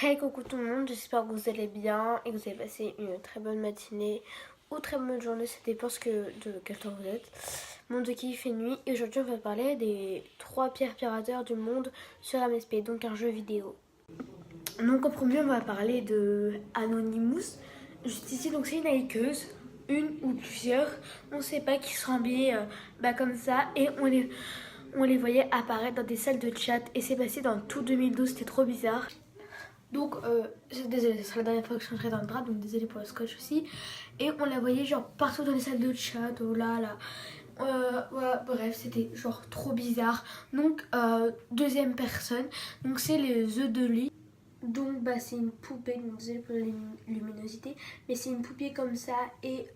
Hey coucou tout le monde, j'espère que vous allez bien et que vous avez passé une très bonne matinée ou très bonne journée, ça dépend de quel temps vous êtes. Monde de qui il fait nuit et aujourd'hui on va parler des 3 pires pirateurs du monde sur MSP, donc un jeu vidéo. Donc en premier on va parler de Anonymous, juste ici donc c'est une hakeuse, une ou plusieurs, on ne sait pas, qui sont habillés comme ça et on les voyait apparaître dans des salles de chat et c'est passé dans tout 2012, c'était trop bizarre. Donc, désolée, ce sera la dernière fois que je changerai dans le drap, donc désolée pour le scotch aussi. Et on la voyait genre partout dans les salles de chat, oh là là. Voilà, bref, c'était genre trop bizarre. Donc, deuxième personne, donc c'est les œufs de lit. Donc, c'est une poupée, donc désolée pour la luminosité, mais c'est une poupée comme ça et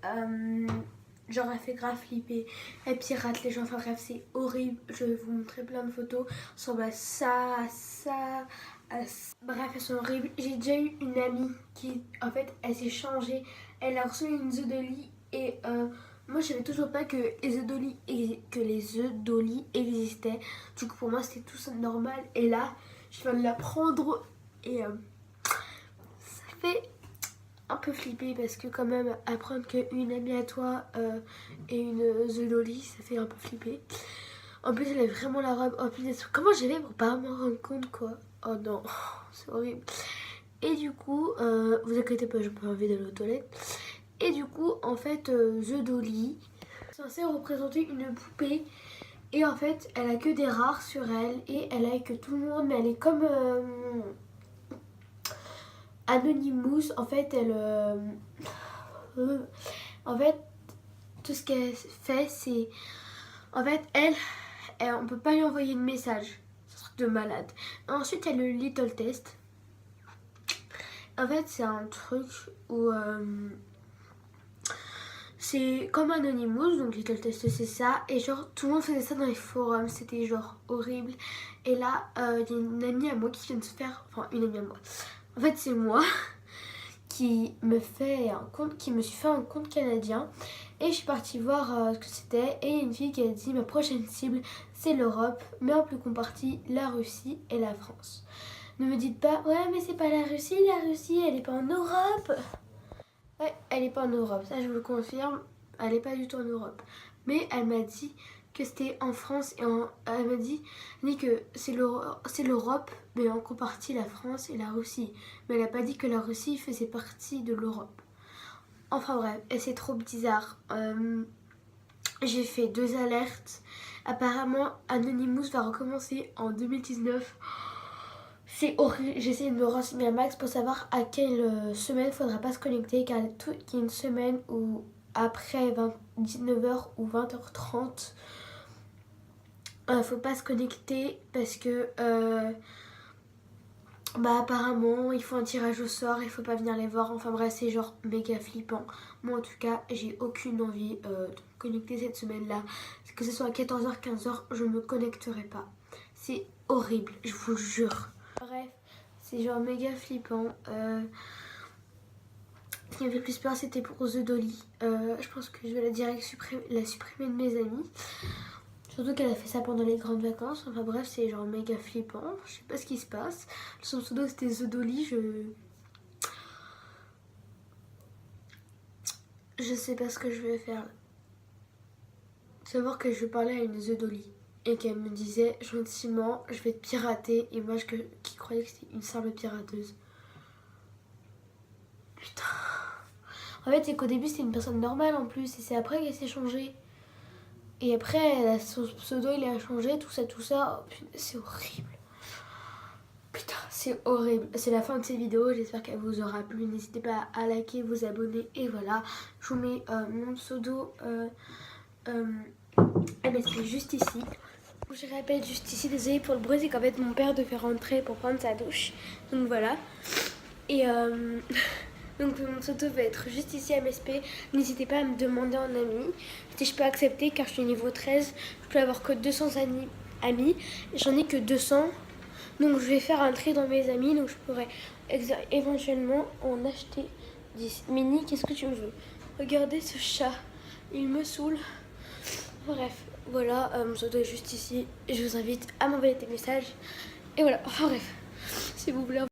genre elle fait grave flipper, elle pirate les gens, enfin bref c'est horrible, je vais vous montrer plein de photos, sur ça, bref elles sont horribles. J'ai déjà eu une amie qui en fait elle s'est changée, elle a reçu une œuf de lit et moi je savais toujours pas que les œufs d'Oli existaient, du coup pour moi c'était tout ça normal et là je viens de la prendre et ça fait un peu flipper parce que quand même apprendre qu'une amie à toi est une The Loli, ça fait un peu flipper. En plus elle a vraiment la robe, en plus comment j'ai fait pour pas m'en rendre compte quoi. Oh non, c'est horrible. Et du coup, vous inquiétez pas, je peux enlever de l'eau aux toilettes. Et du coup, en fait, The Dolly est censée représenter une poupée. Et en fait, elle a que des rares sur elle. Et elle a que tout le monde, mais elle est comme Anonymous. En fait, en fait, tout ce qu'elle fait, c'est... En fait, on peut pas lui envoyer de message. C'est un truc de malade. Ensuite, il y a le Little Test. En fait, c'est un truc où... c'est comme Anonymous, donc Little Test c'est ça. Et genre, tout le monde faisait ça dans les forums. C'était genre horrible. Et là, il y a une amie à moi qui vient de se faire... Enfin, une amie à moi. En fait, c'est moi qui me suis fait un compte canadien et je suis partie voir ce que c'était et il y a une fille qui a dit ma prochaine cible c'est l'Europe mais en plus compartie la Russie et la France. Ne me dites pas ouais mais c'est pas la Russie elle est pas en Europe. Ouais, elle est pas en Europe, ça je vous le confirme, elle est pas du tout en Europe. Mais elle m'a dit que c'était en France et elle m'a dit que c'est l'Europe, mais en copartie la France et la Russie. Mais elle n'a pas dit que la Russie faisait partie de l'Europe. Enfin bref, et c'est trop bizarre. J'ai fait 2 alertes. Apparemment, Anonymous va recommencer en 2019. C'est horrible, j'essaie de me renseigner à max pour savoir à quelle semaine il faudra pas se connecter, car il y a une semaine où après 19h ou 20h30 faut pas se connecter parce que apparemment il faut un tirage au sort, il faut pas venir les voir, enfin bref c'est genre méga flippant. Moi en tout cas j'ai aucune envie de me connecter cette semaine là, que ce soit à 14h 15h je me connecterai pas, c'est horrible je vous le jure. Bref, c'est genre méga flippant. Ce qui me fait plus peur, c'était pour The Dolly. Je pense que je vais la supprimer de mes amis. Surtout qu'elle a fait ça pendant les grandes vacances. Enfin bref, c'est genre méga flippant. Je sais pas ce qui se passe. Son pseudo c'était The Dolly. Je sais pas ce que je vais faire. Savoir que je parlais à une The Dolly et qu'elle me disait gentiment je vais te pirater, et moi qui croyais que c'était une simple pirateuse. Putain. En fait c'est qu'au début c'était une personne normale en plus et c'est après qu'elle s'est changée. Et après son pseudo il a changé, tout ça. Oh, putain, c'est horrible. Putain c'est horrible. C'est la fin de cette vidéo, j'espère qu'elle vous aura plu. N'hésitez pas à liker, vous abonner et voilà. Je vous mets mon pseudo MSP juste ici. Je répète juste ici, désolée pour le bruit, c'est qu'en fait mon père devait rentrer pour prendre sa douche. Donc voilà. Et donc mon pseudo va être juste ici MSP. N'hésitez pas à me demander en ami si je peux accepter, car je suis niveau 13. Je peux avoir que 200 amis. J'en ai que 200. Donc je vais faire un tri dans mes amis. Donc je pourrais éventuellement en acheter 10. Mini, qu'est-ce que tu veux? Regardez ce chat, il me saoule. Bref, voilà, mon pseudo est juste ici. Je vous invite à m'envoyer des messages. Et voilà, enfin bref, si vous voulez